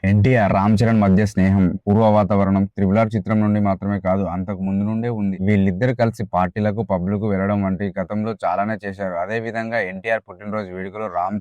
ఎన్టీఆర్, రామ్ చరణ్ మధ్య స్నేహం, పూర్వ వాతావరణం త్రిబుల్ ఆర్ చిత్రం నుండి మాత్రమే కాదు, అంతకు ముందు నుండే ఉంది. వీళ్ళిద్దరు కలిసి పార్టీలకు, పబ్లకు వెళ్లడం వంటి గతంలో చాలానే చేశారు. అదే విధంగా ఎన్టీఆర్ పుట్టినరోజు వేడుకలు, రామ్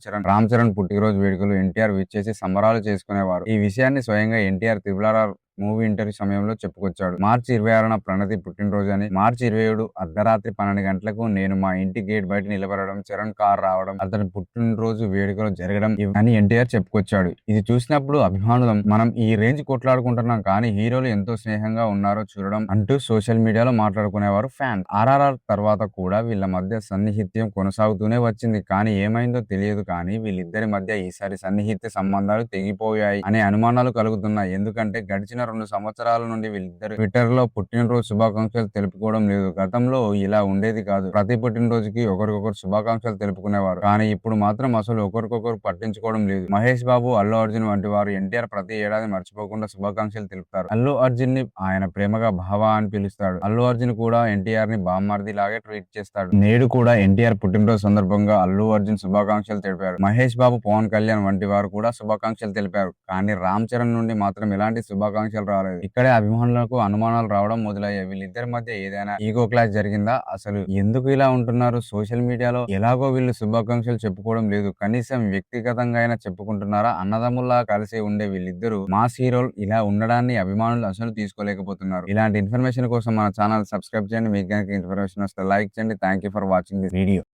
చరణ్ పుట్టినరోజు వేడుకలు ఎన్టీఆర్ విచ్చేసి సంబరాలు చేసుకునేవారు. ఈ విషయాన్ని స్వయంగా NTR triple R movie interview సమయంలో చెప్పుకొచ్చాడు. మార్చి 26న ప్రణతి పుట్టినరోజు అని, మార్చి 27 అర్ధరాత్రి 12 గంటలకు నేను మా ఇంటి గేట్ బయట నిలబడడం, చరణ్ కార్ రావడం, అతని పుట్టినరోజు వేడుకలు జరగడం అని ఎన్టీఆర్ చెప్పుకొచ్చాడు. ఇది చూసినప్పుడు అభిమానులం మనం ఈ రేంజ్ కొట్లాడుకుంటున్నాం కానీ హీరోలు ఎంతో స్నేహంగా ఉన్నారో చూడడం అంటూ సోషల్ మీడియాలో మాట్లాడుకునేవారు ఫ్యాన్స్. ఆర్ఆర్ఆర్ తర్వాత కూడా వీళ్ళ మధ్య సన్నిహిత్యం కొనసాగుతూనే వచ్చింది. కానీ ఏమైందో తెలియదు కానీ వీళ్ళిద్దరి మధ్య ఈసారి సన్నిహిత్య సంబంధాలు తెగిపోయాయి అనే అనుమానాలు కలుగుతున్నాయి. ఎందుకంటే గడిచిన 2 సంవత్సరాల నుండి వీళ్ళిద్దరు ట్విట్టర్ లో పుట్టినరోజు శుభాకాంక్షలు తెలుపుకోవడం లేదు. గతంలో ఇలా ఉండేది కాదు. ప్రతి పుట్టినరోజుకి ఒకరికొకరు శుభాకాంక్షలు తెలుపుకునేవారు. కానీ ఇప్పుడు మాత్రం అసలు ఒకరికొకరు పట్టించుకోవడం లేదు. మహేష్ బాబు, అల్లు అర్జున్ వంటి వారు ఎన్టీఆర్ ప్రతి ఏడాది మర్చిపోకుండా శుభాకాంక్షలు తెలుపుతారు. అల్లు అర్జున్ ని ఆయన ప్రేమగా బావా అని పిలుస్తాడు. అల్లు అర్జున్ కూడా ఎన్టీఆర్ ని బామ్మర్ది లాగే ట్రీట్ చేస్తాడు. నేడు కూడా ఎన్టీఆర్ పుట్టినరోజు సందర్భంగా అల్లు అర్జున్ శుభాకాంక్షలు తెలిపారు. మహేష్ బాబు, పవన్ కళ్యాణ్ వంటి వారు కూడా శుభాకాంక్షలు తెలిపారు. కానీ రామ్ చరణ్ నుండి మాత్రం ఎలాంటి శుభాకాంక్షలు రాలేదు. ఇక్కడే అభిమానులకు అనుమానాలు రావడం మొదలయ్యాయి. వీళ్ళిద్దరి మధ్య ఏదైనా ఈగో క్లాష్ జరిగిందా? అసలు ఎందుకు ఇలా ఉంటున్నారు? సోషల్ మీడియాలో ఎలాగో వీళ్ళు శుభాకాంక్షలు చెప్పుకోవడం లేదు. కనీసం వ్యక్తిగతంగా అయినా చెప్పుకుంటున్నారా? అన్నదమ్ముల్లా కలిసి ఉండే వీళ్ళిద్దరు మాస్ హీరోలు ఇలా ఉండడాన్ని అభిమానులు అసలు తీసుకోలేకపోతున్నారు. ఇలాంటి ఇన్ఫర్మేషన్ కోసం మన ఛానల్ సబ్స్క్రైబ్ చేయండి. మీకు కనుక ఇన్ఫర్మేషన్ వస్తే లైక్ చేయండి. Thank you for watching this video.